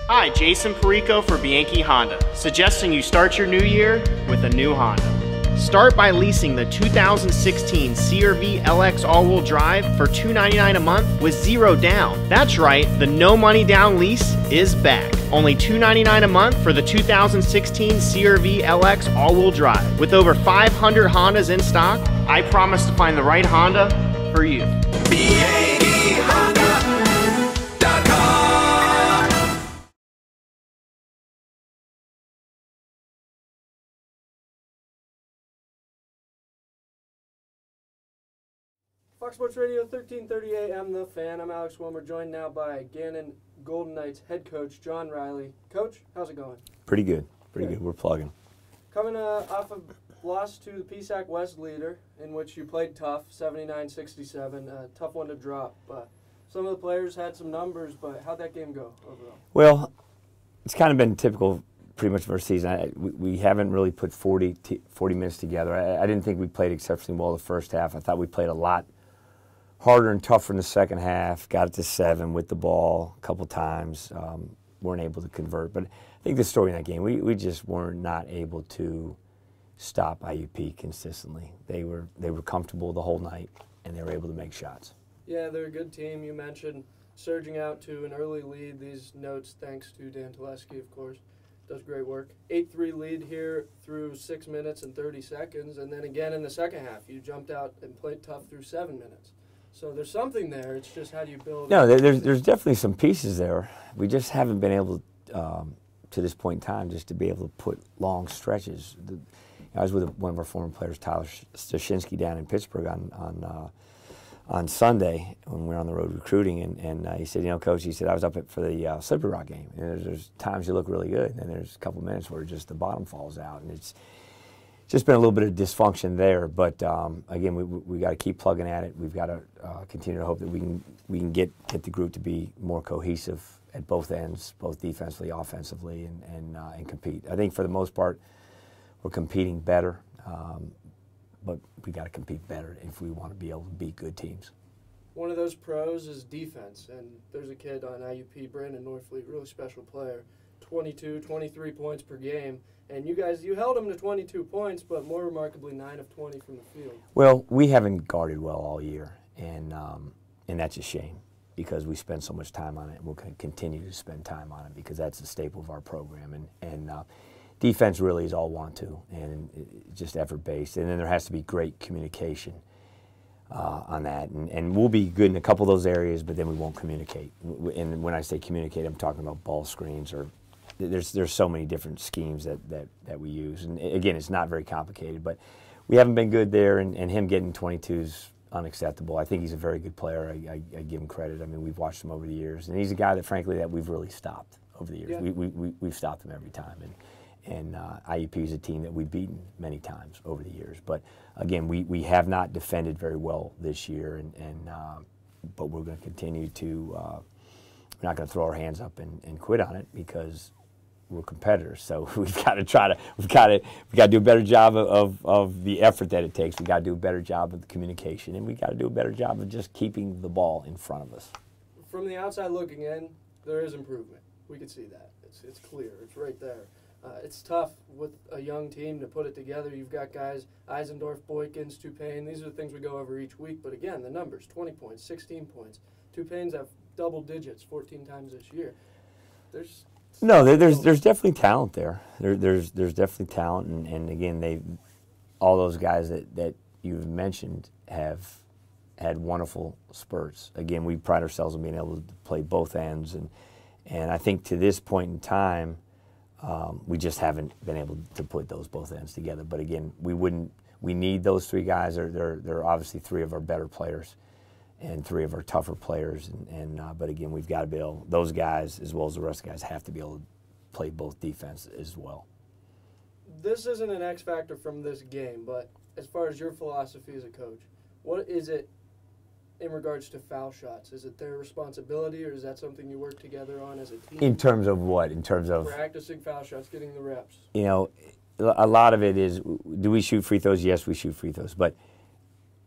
Hi, Jason Perico for Bianchi Honda, suggesting you start your new year with a new Honda. Start by leasing the 2016 CR-V LX all-wheel drive for $299 a month with zero down. That's right, the no money down lease is back. Only $299 a month for the 2016 CR-V LX all-wheel drive. With over 500 Hondas in stock, I promise to find the right Honda for you. Fox Sports Radio 1330 AM, The Fan. I'm Alex Wilmer, joined now by Gannon Golden Knights head coach John Reilly. Coach, how's it going? Pretty good. Pretty good. We're plugging. Coming off a loss to the PSAC West leader, in which you played tough, 79-67, a tough one to drop. Some of the players had some numbers, but how'd that game go overall? Well, it's kind of been typical pretty much of our season. We haven't really put 40 minutes together. I didn't think we played exceptionally well the first half. I thought we played a lot harder and tougher in the second half, got it to 7 with the ball a couple times, weren't able to convert. But I think the story in that game, we just were not able to stop IUP consistently. They were comfortable the whole night, and they were able to make shots. Yeah, they're a good team. You mentioned surging out to an early lead. These notes thanks to Dan Telesky, of course. Does great work. 8-3 lead here through 6 minutes and 30 seconds, and then again in the second half, you jumped out and played tough through 7 minutes. So there's something there. It's just how do you build? No, there's definitely some pieces there. We just haven't been able to this point in time just to be able to put long stretches. I was with one of our former players, Tyler Stashinsky, down in Pittsburgh on Sunday when we were on the road recruiting, and he said, you know, Coach, he said, I was up for the Slippery Rock game, and there's times you look really good, and there's a couple of minutes where just the bottom falls out, and it's just been a little bit of dysfunction there, but again, we got to keep plugging at it. We've got to continue to hope that we can get the group to be more cohesive at both ends, both defensively, offensively, and compete. I think for the most part, we're competing better, but we got to compete better if we want to be able to beat good teams. One of those pros is defense, and there's a kid on IUP, Brandon Norfleet, really special player, 22, 23 points per game. And you held him to 22 points, but more remarkably, 9 of 20 from the field. Well, we haven't guarded well all year, and that's a shame because we spend so much time on it, and we'll continue to spend time on it because that's a staple of our program. And defense really is all want to, and just effort-based. And then there has to be great communication on that. And we'll be good in a couple of those areas, but then we won't communicate. And when I say communicate, I'm talking about ball screens or there's so many different schemes that we use. And again, it's not very complicated, but we haven't been good there, and him getting 22 is unacceptable. I think he's a very good player. I give him credit. I mean, we've watched him over the years, and he's a guy that, frankly, that we've really stopped over the years. Yeah. We've stopped him every time, and IUP is a team that we've beaten many times over the years. But again, we have not defended very well this year, but we're going to continue to. We're not going to throw our hands up and quit on it because we're competitors, so we've got to do a better job of the effort that it takes. We've got to do a better job of the communication, and we've got to do a better job of just keeping the ball in front of us. From the outside looking in, there is improvement. We can see that. It's clear. It's right there. It's tough with a young team to put it together. You've got guys, Eisendorf, Boykins, Tupane. These are the things we go over each week. But again, the numbers, 20 points, 16 points. Tupane's have double digits 14 times this year. There's definitely talent there. There's definitely talent, and again, all those guys that you've mentioned have had wonderful spurts. Again, we pride ourselves on being able to play both ends, and I think to this point in time, we just haven't been able to put those both ends together. But again, we need those three guys. They're obviously three of our better players and three of our tougher players, but again, we've got to be able, those guys as well as the rest of the guys have to be able to play both defense as well. This isn't an X factor from this game, but as far as your philosophy as a coach, what is it in regards to foul shots? Is it their responsibility, or is that something you work together on as a team? In terms of what? In terms of practicing foul shots, getting the reps. You know, a lot of it is, do we shoot free throws? Yes, we shoot free throws, but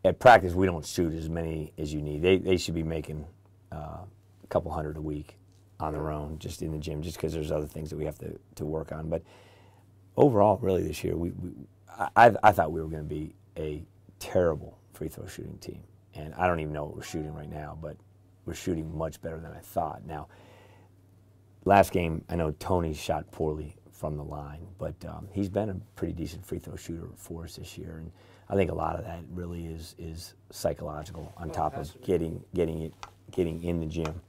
at practice, we don't shoot as many as you need. They should be making a couple hundred a week on their own, just in the gym, just because there's other things that we have to work on. But overall, really this year, I thought we were going to be a terrible free throw shooting team. And I don't even know what we're shooting right now, but we're shooting much better than I thought. Now, last game, I know Tony shot poorly from the line, but he's been a pretty decent free throw shooter for us this year. And I think a lot of that really is psychological on top of getting in the gym.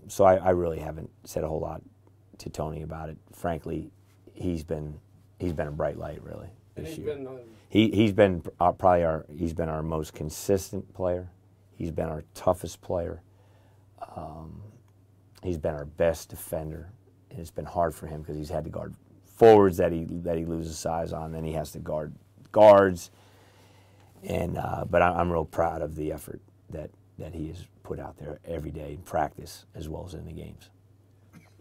So I really haven't said a whole lot to Tony about it. Frankly, he's been a bright light really this year. He's been our most consistent player. He's been our toughest player. He's been our best defender, and it's been hard for him because he's had to guard forwards that he loses size on. Then he has to guard guards. And but I'm real proud of the effort that he has put out there every day in practice as well as in the games.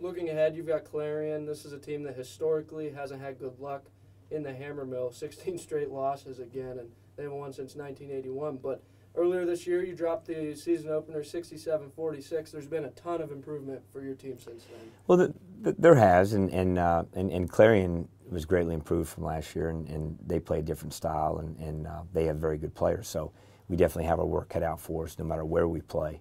Looking ahead, you've got Clarion. This is a team that historically hasn't had good luck in the Hammer Mill. 16 straight losses again, and they haven't won since 1981. But earlier this year, you dropped the season opener 67-46. There's been a ton of improvement for your team since then. Well, there has, and Clarion was greatly improved from last year, and they play a different style, and they have very good players. So we definitely have our work cut out for us no matter where we play.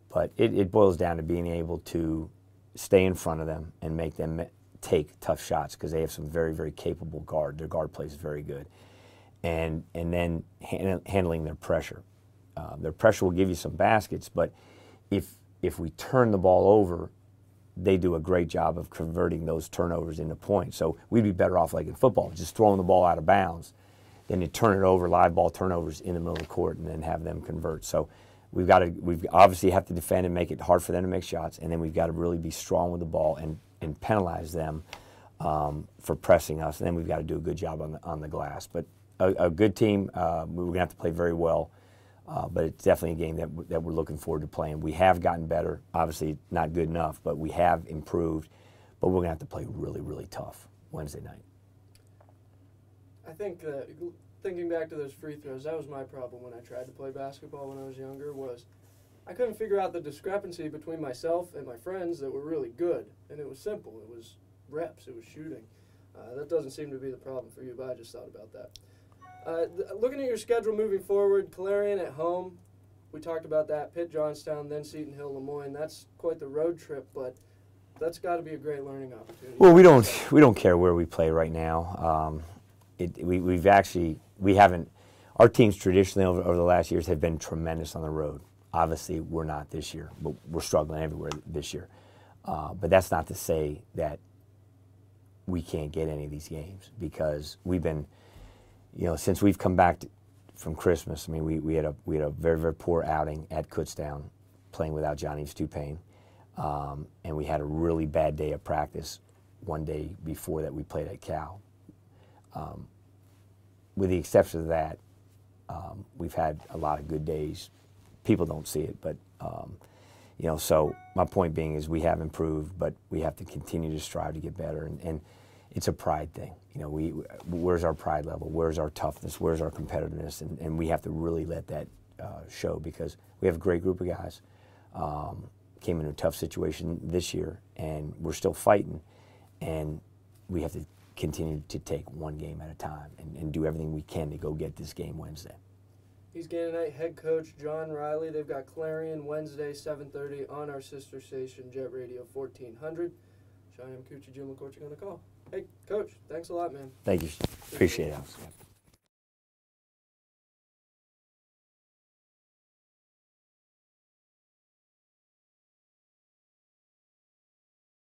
But it boils down to being able to stay in front of them and make them take tough shots because they have some very, very capable guard. Their guard play is very good. And then handling their pressure. Their pressure will give you some baskets, but if we turn the ball over, they do a great job of converting those turnovers into points. So we'd be better off, like in football, just throwing the ball out of bounds. Then you turn it over, live ball turnovers in the middle of the court, and then have them convert. So we obviously have to defend and make it hard for them to make shots, and then we've got to really be strong with the ball and penalize them for pressing us. And then we've got to do a good job on the glass. But a good team, we're going to have to play very well. But it's definitely a game that we're looking forward to playing. We have gotten better. Obviously, not good enough, but we have improved. But we're going to have to play really, really tough Wednesday night. I think thinking back to those free throws, that was my problem when I tried to play basketball when I was younger, was I couldn't figure out the discrepancy between myself and my friends that were really good. And it was simple. It was reps. It was shooting. That doesn't seem to be the problem for you, but I just thought about that. Looking at your schedule moving forward, Clarion at home, we talked about that, Pitt, Johnstown, then Seton Hill, Lemoyne. That's quite the road trip, but that's got to be a great learning opportunity. Well, we don't care where we play right now. We haven't. Our teams traditionally over the last years have been tremendous on the road. Obviously, we're not this year, but we're struggling everywhere this year. But that's not to say that we can't get any of these games because we've been. Since we've come back from Christmas, I mean, we had a very, very poor outing at Kutztown, playing without Johnny Stupane, and we had a really bad day of practice one day before that we played at Cal. With the exception of that, we've had a lot of good days. People don't see it, but so my point being is we have improved, but we have to continue to strive to get better, and it's a pride thing. Where's our pride level? Where's our toughness? Where's our competitiveness? And we have to really let that show because we have a great group of guys. Came into a tough situation this year, and we're still fighting. And we have to continue to take one game at a time and do everything we can to go get this game Wednesday. He's Gannonite head coach John Reilly. They've got Clarion Wednesday, 7:30 on our sister station, Jet Radio 1400. Cheyenne Coochie, Jim McCourty on the call. Hey, Coach, thanks a lot, man. Thank you. Appreciate it.